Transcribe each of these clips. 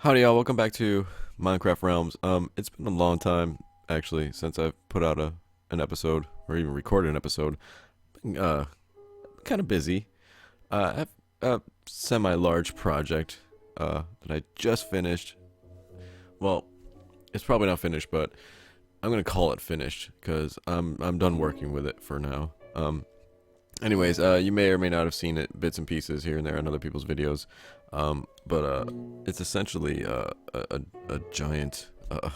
Howdy y'all, welcome back to Minecraft Realms. It's been a long time actually since I've put out an episode or even recorded an episode. Been, kind of busy. I have a semi-large project that I just finished. Well, it's probably not finished, but I'm gonna call it finished because I'm done working with it for now. Anyways, you may or may not have seen it bits and pieces here and there in other people's videos. But it's essentially a giant a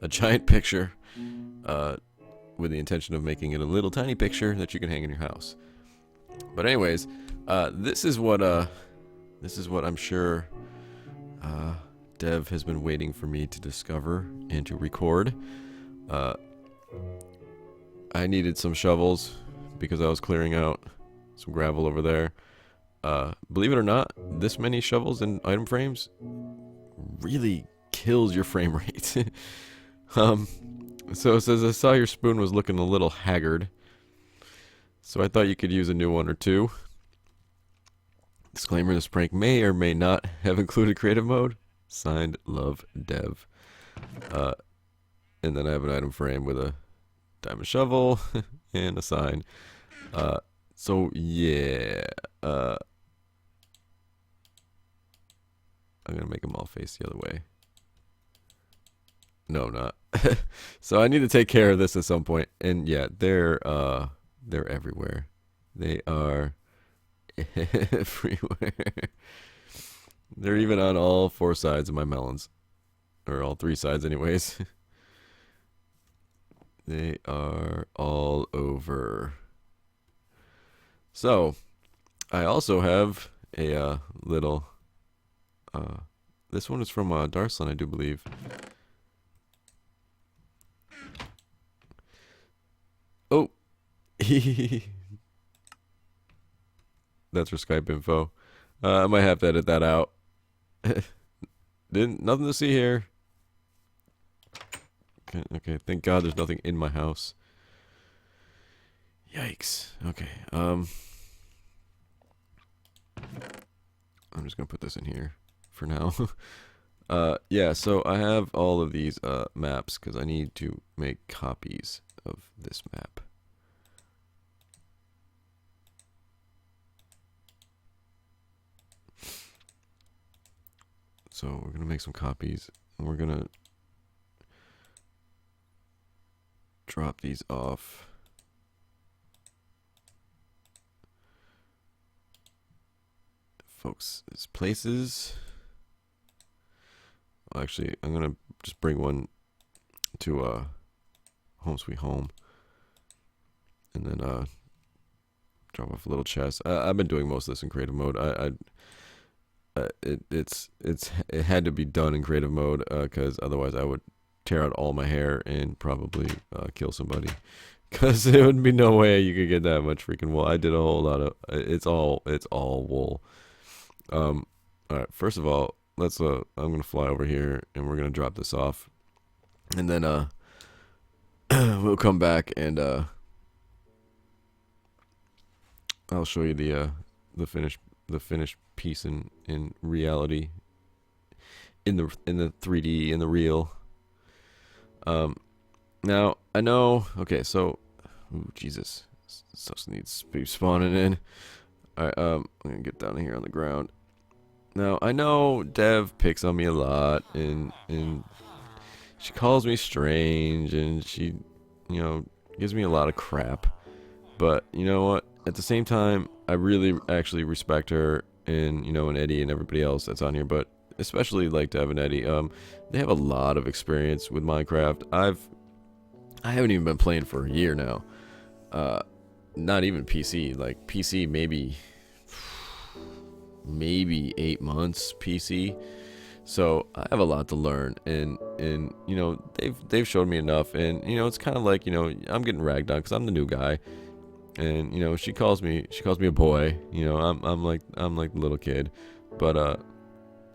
giant picture with the intention of making it a little tiny picture that you can hang in your house. But anyways, this is what I'm sure Dev has been waiting for me to discover and to record. I needed some shovels because I was clearing out some gravel over there. Believe it or not, this many shovels and item frames really kills your frame rate. So it says, I saw your spoon was looking a little haggard, so I thought you could use a new one or two. Disclaimer, this prank may or may not have included creative mode. Signed, Love, Dev. And then I have an item frame with a diamond shovel and a sign. So yeah, I'm gonna make them all face the other way. No, not. So I need to take care of this at some point. And yeah, they're everywhere. They are everywhere. They're even on all four sides of my melons, or all three sides, anyways. They are all over. So, I also have a little. This one is from Darslan, I do believe. Oh, that's for Skype info. I might have to edit that out. Nothing to see here. Okay, thank God there's nothing in my house. Yikes. Okay, I'm just gonna put this in here for now. Yeah, so I have all of these maps because I need to make copies of this map. So we're gonna make some copies and we're gonna drop these off. Folks, it's places. Well, actually, I'm gonna just bring one to Home Sweet Home, and then drop off a little chest. I've been doing most of this in creative mode. It had to be done in creative mode because otherwise I would tear out all my hair and probably kill somebody. Because there would be no way you could get that much freaking wool. I did a whole lot of. It's all wool. All right. First of all, let's. I'm gonna fly over here and we're gonna drop this off, and then we'll come back and I'll show you the finished piece in reality, in the 3D, in the real. Now I know. Okay, so, ooh, Jesus, stuff needs to be spawning in. All right, I'm gonna get down here on the ground. Now I know Dev picks on me a lot, and she calls me strange, and she, gives me a lot of crap. But you know what? At the same time, I really actually respect her, and and Eddie and everybody else that's on here, but especially like Dev and Eddie. They have a lot of experience with Minecraft. I haven't even been playing for a year now. Not even PC. Like PC, maybe 8 months PC. So I have a lot to learn, and they've showed me enough, and it's kind of like I'm getting ragged on because I'm the new guy, and she calls me a boy. I'm like the little kid, but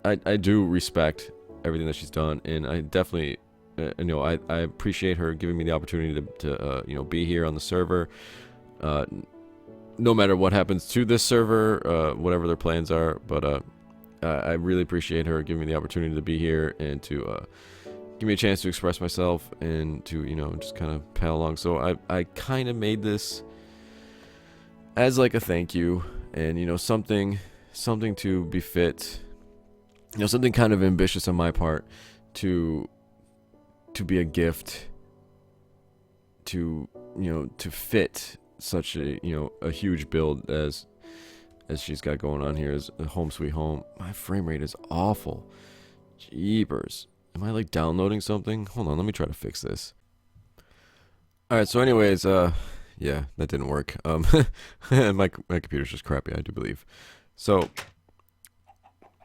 I do respect everything that she's done, and I definitely I appreciate her giving me the opportunity to be here on the server. No matter what happens to this server, whatever their plans are, but I really appreciate her giving me the opportunity to be here and to give me a chance to express myself and to, you know, just kind of pal along. So I kind of made this as like a thank you, and, you know, something to befit, you know, something kind of ambitious on my part to be a gift to, you know, to fit such a, you know, a huge build as she's got going on here as a home sweet home. My frame rate is awful. Jeepers. Am I like downloading something? Hold on, let me try to fix this. Alright, so anyways, yeah, that didn't work. My computer's just crappy, I do believe. So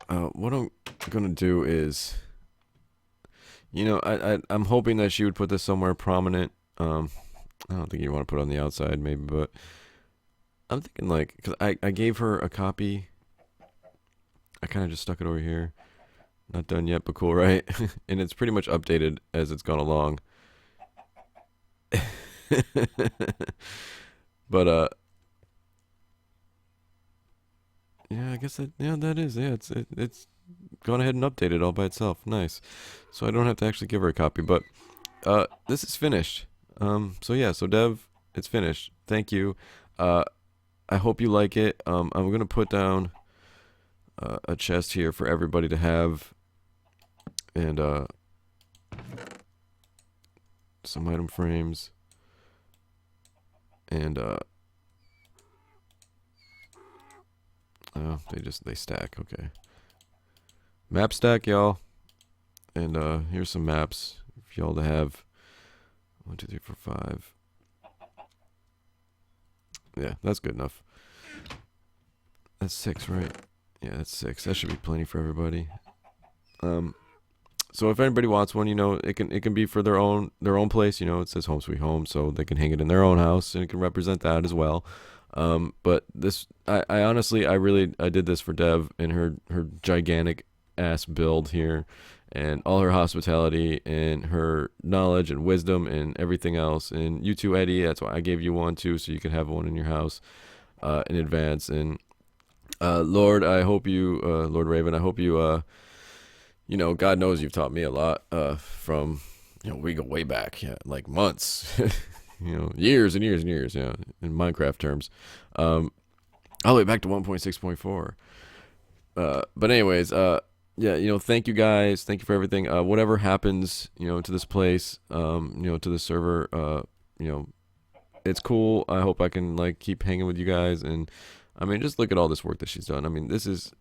what I'm gonna do is, you know, I'm hoping that she would put this somewhere prominent. I don't think you want to put it on the outside, maybe, but I'm thinking like, because I gave her a copy. I kind of just stuck it over here. Not done yet, but cool, right? And it's pretty much updated as it's gone along. But yeah, I guess that is, yeah, it's gone ahead and updated all by itself. Nice. So I don't have to actually give her a copy, but this is finished. So yeah, so Dev, it's finished. Thank you. I hope you like it. I'm gonna put down a chest here for everybody to have, and some item frames, and oh, they stack. Okay, map stack, y'all, and here's some maps for y'all to have. 1, 2, 3, 4, 5. Yeah, that's good enough. That's 6, right? Yeah, that's 6. That should be plenty for everybody. So if anybody wants one, you know, it can be for their own place. You know, it says Home Sweet Home, so they can hang it in their own house, and it can represent that as well. But this, I honestly, I did this for Dev and her gigantic ass build here, and all her hospitality and her knowledge and wisdom and everything else. And you too, Eddie. That's why I gave you one too, so you could have one in your house in advance. And Lord, I hope you, Lord Raven, I hope you, you know, God knows you've taught me a lot from, you know, we go way back, yeah, like months, you know, years and years and years, yeah, in Minecraft terms, all the way back to 1.6.4. But anyways, yeah, you know, thank you guys. Thank you for everything. Whatever happens, you know, to this place, you know, to the server, you know, it's cool. I hope I can like keep hanging with you guys. And I mean, just look at all this work that she's done. I mean, this is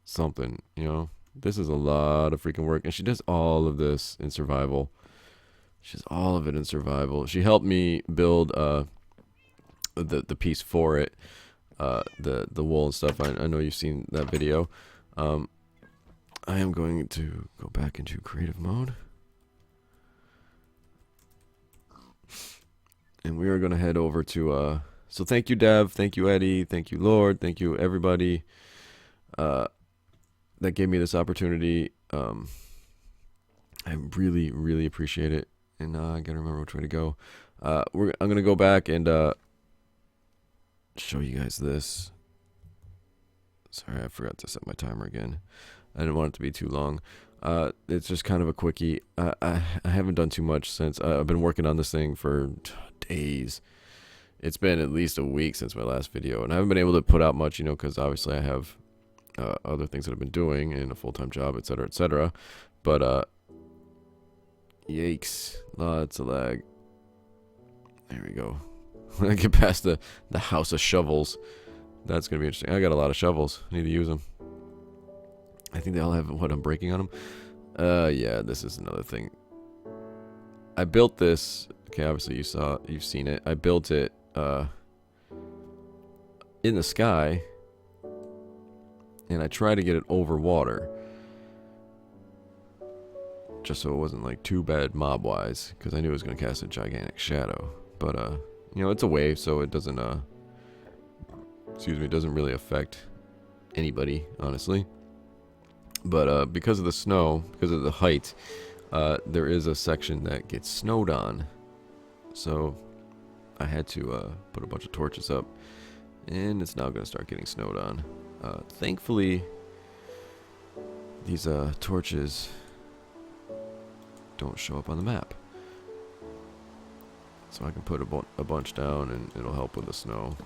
something, you know, this is a lot of freaking work. And she does all of this in survival. She does all of it in survival. She helped me build, the piece for it, the wool and stuff. I know you've seen that video. I am going to go back into creative mode, and we are going to head over to so thank you, Dev, thank you, Eddie, thank you, Lord, thank you, everybody that gave me this opportunity. I really appreciate it, and I gotta remember which way to go. I'm gonna go back and show you guys this. Sorry, I forgot to set my timer again. I didn't want it to be too long. It's just kind of a quickie. I haven't done too much since I've been working on this thing for days. It's been at least a week since my last video, and I haven't been able to put out much, you know, because obviously I have other things that I've been doing and a full-time job, etc., etc. But yikes, lots of lag. There we go. When I get past the house of shovels, that's gonna be interesting. I got a lot of shovels. I need to use them. I think they all have what I'm breaking on them. Yeah, this is another thing. I built this. Okay, obviously you've seen it. I built it in the sky, and I tried to get it over water, just so it wasn't like too bad mob wise, because I knew it was gonna cast a gigantic shadow. But you know, it's a wave, so it doesn't it doesn't really affect anybody, honestly. But because of the snow, because of the height, there is a section that gets snowed on. So I had to put a bunch of torches up, and it's now going to start getting snowed on. Thankfully, these torches don't show up on the map. So I can put a bunch down and it'll help with the snow.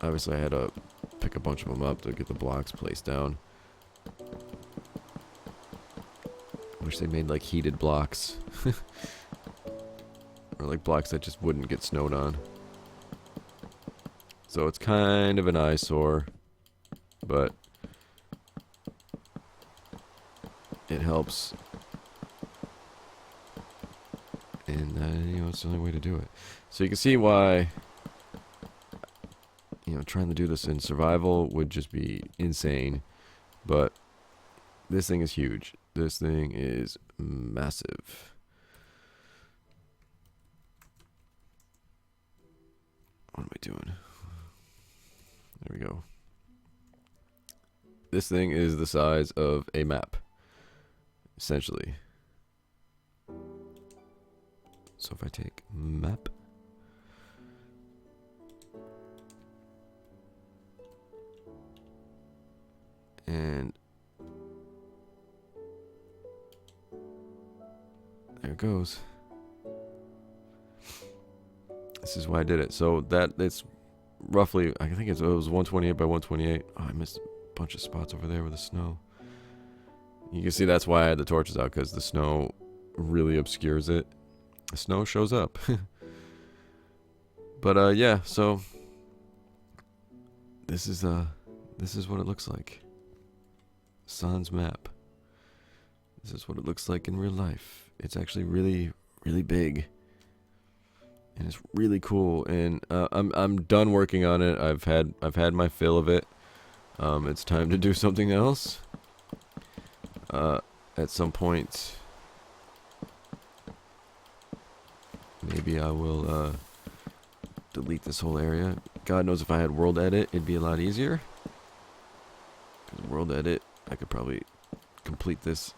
Obviously I had to pick a bunch of them up to get the blocks placed down. Wish they made like heated blocks. Or like blocks that just wouldn't get snowed on. So it's kind of an eyesore, but it helps. And you know, it's the only way to do it. So you can see why, you know, trying to do this in survival would just be insane. But this thing is huge. This thing is massive. What am I doing? There we go. This thing is the size of a map, essentially. So if I take map, and there it goes. This is why I did it. So it's roughly, I think it was 128 by 128. Oh, I missed a bunch of spots over there with the snow. You can see that's why I had the torches out, because the snow really obscures it. The snow shows up. But yeah, so this is what it looks like. Sans map. This is what it looks like in real life. It's actually really, really big. And it's really cool, and I'm done working on it. I've had my fill of it. It's time to do something else. At some point, maybe I will delete this whole area. God knows if I had world edit, it'd be a lot easier. 'Cause world edit, I could probably complete this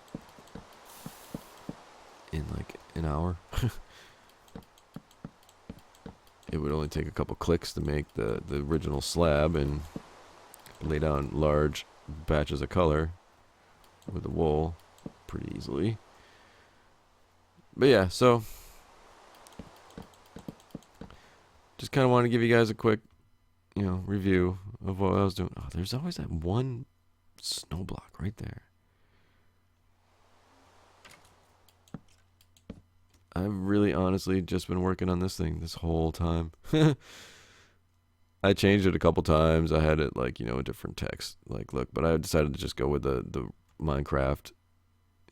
in like an hour. It would only take a couple clicks to make the original slab and lay down large batches of color with the wool pretty easily. But yeah, so just kind of want to give you guys a quick, you know, review of what I was doing. Oh, there's always that one snow block right there. I've really honestly just been working on this thing this whole time. I changed it a couple times. I had it like, you know, a different text like look, but I decided to just go with the Minecraft,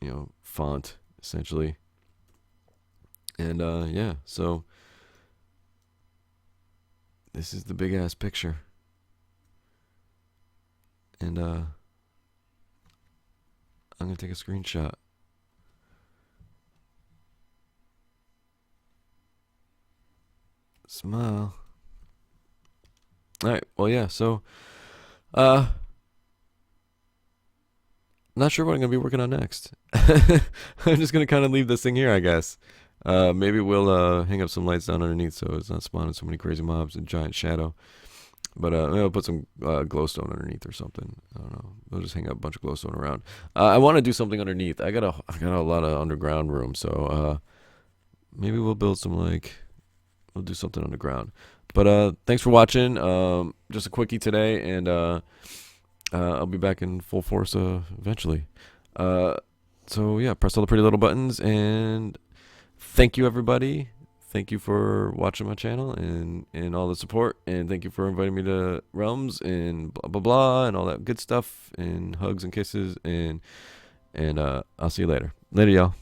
you know, font essentially. And yeah, so this is the big ass picture. And I'm going to take a screenshot. Smile. Alright, well yeah, so not sure what I'm gonna be working on next. I'm just gonna kinda leave this thing here, I guess. Maybe we'll hang up some lights down underneath so it's not spawning so many crazy mobs and giant shadow. But maybe I'll put some glowstone underneath or something. I don't know. We'll just hang up a bunch of glowstone around. I want to do something underneath. I got a lot of underground room, so maybe we'll build some we'll do something underground. But thanks for watching. Just a quickie today, and I'll be back in full force eventually. So yeah, press all the pretty little buttons, and thank you everybody. Thank you for watching my channel and all the support, and thank you for inviting me to Realms and blah blah blah and all that good stuff, and hugs and kisses, and I'll see you later. Later, y'all.